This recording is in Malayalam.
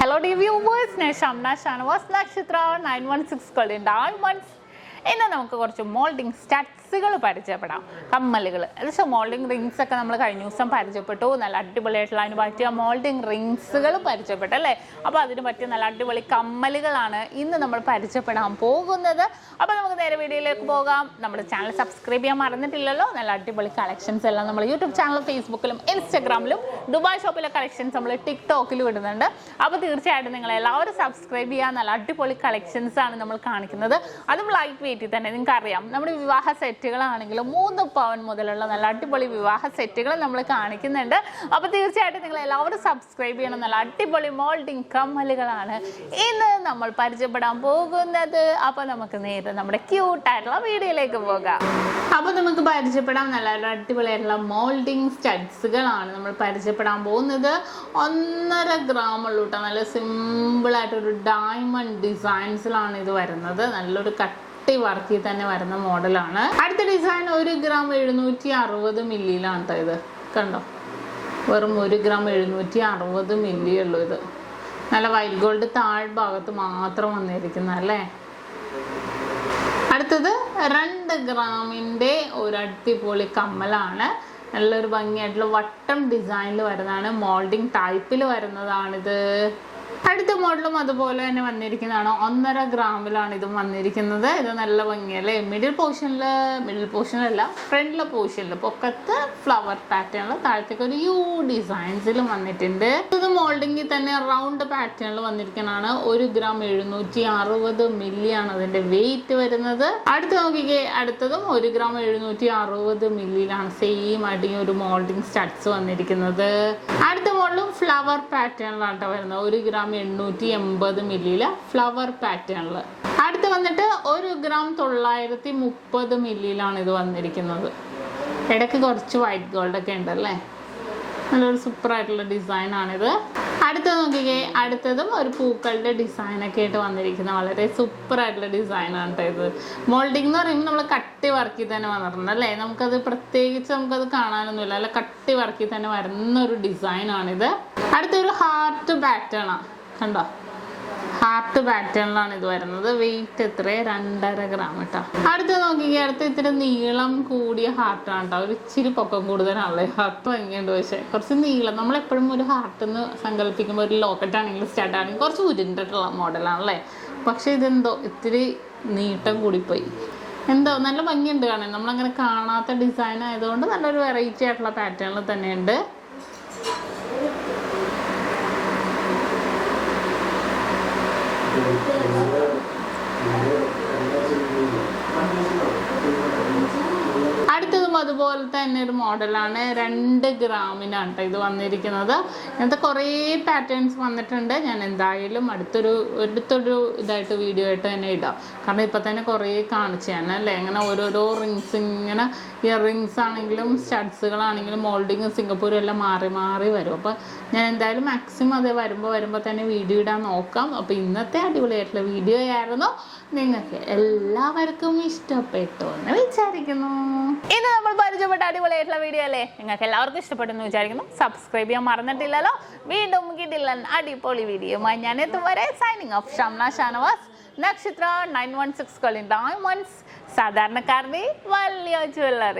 Hello dear viewers, SHAMNA Nakshathra 916 called diamonds. ഇന്ന് നമുക്ക് കുറച്ച് മോൾഡിംഗ് സ്റ്റഡ്സുകൾ പരിചയപ്പെടാം. കമ്മലുകൾ, ഏകദേശം മോൾഡിംഗ് റിങ്സ് ഒക്കെ നമ്മൾ കഴിഞ്ഞ ദിവസം പരിചയപ്പെട്ടു. നല്ല അടിപൊളിയായിട്ടുള്ള അതിന് പറ്റിയ മോൾഡിംഗ് റിങ്സുകൾ പരിചയപ്പെട്ടു അല്ലേ. അപ്പോൾ അതിന് പറ്റിയ നല്ല അടിപൊളി കമ്മലുകളാണ് ഇന്ന് നമ്മൾ പരിചയപ്പെടാൻ പോകുന്നത്. അപ്പോൾ നമുക്ക് നേരെ വീഡിയോയിലേക്ക് പോകാം. നമ്മുടെ ചാനൽ സബ്സ്ക്രൈബ് ചെയ്യാൻ മറന്നിട്ടില്ലല്ലോ. നല്ല അടിപൊളി കളക്ഷൻസ് എല്ലാം നമ്മൾ യൂട്യൂബ് ചാനൽ, ഫേസ്ബുക്കിലും ഇൻസ്റ്റാഗ്രാമിലും ദുബായ് ഷോപ്പിലെ കളക്ഷൻസ് നമ്മൾ ടിക്ടോക്കിലും ഇടുന്നുണ്ട്. അപ്പോൾ തീർച്ചയായിട്ടും നിങ്ങൾ എല്ലാവരും സബ്സ്ക്രൈബ് ചെയ്യാൻ. നല്ല അടിപൊളി കളക്ഷൻസ് ആണ് നമ്മൾ കാണിക്കുന്നത്. അതും ലൈറ്റ് വെയിറ്റ് തന്നെ. നിങ്ങൾക്ക് അറിയാം, നമ്മുടെ വിവാഹ സെറ്റുകളാണെങ്കിലും 3 പവൻ മുതലുള്ള നല്ല അടിപൊളി വിവാഹ സെറ്റുകൾ നമ്മൾ കാണിക്കുന്നുണ്ട്. അപ്പോൾ തീർച്ചയായിട്ടും നിങ്ങൾ എല്ലാവരും സബ്സ്ക്രൈബ് ചെയ്യണം. നല്ല അടിപൊളി മോൾഡിംഗ് കമ്മലുകളാണ് ഇന്ന് നമ്മൾ പരിചയപ്പെടാൻ പോകുന്നത്. അപ്പോൾ നമുക്ക് നേരെ നമ്മുടെ ക്യൂട്ടായിട്ടുള്ള വീഡിയോയിലേക്ക് പോകാം. അപ്പോൾ നമുക്ക് പരിചയപ്പെടാം. നല്ല അടിപൊളിയായിട്ടുള്ള മോൾഡിംഗ് സ്റ്റഡ്സുകളാണ് നമ്മൾ പരിചയപ്പെടാൻ പോകുന്നത്. 1.5 gram ഉള്ളൂ കേട്ടോ. നല്ല സിമ്പിളായിട്ടൊരു ഡയമണ്ട് ഡിസൈൻസിലാണ് ഇത് വരുന്നത്. നല്ലൊരു വർക്കിൽ തന്നെ വരുന്ന മോഡലാണ്. അടുത്ത ഡിസൈൻ 1 gram 760 മില്ലിയിലാണ് കേട്ടോ. ഇത് കണ്ടോ, വെറും 1 gram 760 മില്ലി ഉള്ളൂ. ഇത് നല്ല വൈറ്റ് ഗോൾഡ് താഴ്ഭാഗത്ത് മാത്രം വന്നിരിക്കുന്ന അല്ലേ. അടുത്തത് 2 ഗ്രാമിൻ്റെ ഒരു അടിപൊളി കമ്മലാണ്. നല്ലൊരു ഭംഗിയായിട്ടുള്ള വട്ടം ഡിസൈനിൽ വരുന്നതാണ്. മോൾഡിംഗ് ടൈപ്പിൽ വരുന്നതാണിത്. അടുത്ത മോഡലും അതുപോലെ തന്നെ വന്നിരിക്കുന്നതാണ്. 1.5 ഗ്രാമിലാണ് ഇതും വന്നിരിക്കുന്നത്. ഇത് നല്ല ഭംഗിയല്ലേ. മിഡിൽ പോർഷനിലല്ല, ഫ്രണ്ടിലെ പോർഷനിൽ പൊക്കത്ത് ഫ്ലവർ പാറ്റേണിൽ, താഴത്തേക്ക് ഒരു യു ഡിസൈൻസിലും വന്നിട്ടുണ്ട്. ഇത് മോൾഡിങ്ങിൽ തന്നെ റൗണ്ട് പാറ്റേണിൽ വന്നിരിക്കുന്നതാണ്. 1 gram 760 മില്ലിയാണ് അതിന്റെ വെയിറ്റ് വരുന്നത്. അടുത്ത് നോക്കിക്കേ, അടുത്തതും 1 gram 760 മില്ലിയിലാണ് സെയിം ആയിട്ട് ഒരു മോൾഡിംഗ് സ്റ്റഡ്സ് വന്നിരിക്കുന്നത്. അടുത്ത മോഡലും ഫ്ലവർ പാറ്റേണിലാണ് വരുന്നത്. 1 gram 880 മില്ലിയില് ഫ്ലവർ പാറ്റേണിൽ. അടുത്ത് വന്നിട്ട് 1 gram 930 മില്ലിയിലാണ് ഇത് വന്നിരിക്കുന്നത്. ഇടയ്ക്ക് കുറച്ച് വൈറ്റ് ഗോൾഡ് ഒക്കെ ഉണ്ടല്ലേ. നല്ലൊരു സൂപ്പർ ആയിട്ടുള്ള ഡിസൈൻ ആണിത്. അടുത്തത് നോക്കിക്കേ, അടുത്തതും ഒരു പൂക്കളുടെ ഡിസൈനൊക്കെ ആയിട്ട് വന്നിരിക്കുന്ന വളരെ സൂപ്പർ ആയിട്ടുള്ള ഡിസൈനാണ് കേട്ടോ ഇത്. മോൾഡിംഗ് എന്ന് പറയുമ്പോൾ നമ്മൾ കട്ടി വർക്കിൽ തന്നെ വന്നിട്ടുണ്ട് അല്ലേ. നമുക്കത് പ്രത്യേകിച്ച് നമുക്കത് കാണാനൊന്നുമില്ല. അല്ല, കട്ടി വർക്കിൽ തന്നെ വരുന്ന ഒരു ഡിസൈനാണിത്. അടുത്തൊരു ഹാർട്ട് പാറ്റേണാണ് കണ്ടോ. ഹാർട്ട് പാറ്റേണിലാണ് ഇത് വരുന്നത്. വെയിറ്റ് എത്ര? 2.5 gram കേട്ടോ. അടുത്ത് നോക്കിക്കേ, അടുത്ത് ഇത്തിരി നീളം കൂടിയ ഹാർട്ടാണ് കേട്ടോ. ഒരു ഇച്ചിരി പൊക്കം കൂടുതലാണല്ലേ. ഹാർട്ട് ഭംഗിയുണ്ട്, പക്ഷേ കുറച്ച് നീളം. നമ്മളെപ്പോഴും ഒരു ഹാർട്ട് എന്ന് സങ്കല്പിക്കുമ്പോൾ ഒരു ലോക്കറ്റ് ആണെങ്കിലും സ്റ്റഡ് ആണെങ്കിലും കുറച്ച് ഉരുണ്ടിട്ടുള്ള മോഡലാണല്ലേ. പക്ഷെ ഇതെന്തോ ഇത്തിരി നീട്ടം കൂടിപ്പോയി. എന്തോ നല്ല ഭംഗിയുണ്ട് കാണാൻ. നമ്മളങ്ങനെ കാണാത്ത ഡിസൈൻ ആയതുകൊണ്ട് നല്ലൊരു വെറൈറ്റി ആയിട്ടുള്ള പാറ്റേണിൽ തന്നെയുണ്ട്. അടുത്തതും അതുപോലെ തന്നെ ഒരു മോഡലാണ്. 2 ഗ്രാമിനാണ് കേട്ടോ ഇത് വന്നിരിക്കുന്നത്. ഇങ്ങനത്തെ കുറേ പാറ്റേൺസ് വന്നിട്ടുണ്ട്. ഞാൻ എന്തായാലും അടുത്തൊരു ഇതായിട്ട് വീഡിയോ ആയിട്ട് തന്നെ ഇടാം. കാരണം ഇപ്പം തന്നെ കുറേ കാണിച്ചു ഞാൻ അല്ലേ. ഇങ്ങനെ ഓരോരോ റിങ്സ്, ഇങ്ങനെ ഇയർ റിങ്സ് ആണെങ്കിലും സ്റ്റഡ്സുകളാണെങ്കിലും മോൾഡിങ് സിംഗപ്പൂരും എല്ലാം മാറി മാറി വരും. അപ്പോൾ ഞാൻ എന്തായാലും മാക്സിമം അത് വരുമ്പോൾ തന്നെ വീഡിയോ ഇടാൻ നോക്കാം. അപ്പോൾ ഇന്നത്തെ അടിപൊളിയായിട്ടുള്ള വീഡിയോ ആയിരുന്നു. നിങ്ങൾക്ക് എല്ലാവർക്കും ഇഷ്ടപ്പെട്ടു എന്ന് വിചാരിക്കുന്നു. ഇന്ന് നമ്മൾ പരിചയപ്പെട്ട അടിപൊളിയായിട്ടുള്ള വീഡിയോ അല്ലേ. നിങ്ങൾക്ക് എല്ലാവർക്കും ഇഷ്ടപ്പെട്ടെന്ന് വിചാരിക്കുന്നു. സബ്സ്ക്രൈബ് ചെയ്യാൻ മറന്നിട്ടില്ലല്ലോ. വീണ്ടും കിട്ടില്ല അടിപൊളി വീഡിയോയുമായി ഞാൻ എത്തും വരെ സൈനിങ് ഓഫ്. ഷംന ഷാനവാസ്, നക്ഷത്ര 916 ഡയമണ്ട്സ്, സാധാരണക്കാരുടെ വലിയ ജ്വല്ലറി.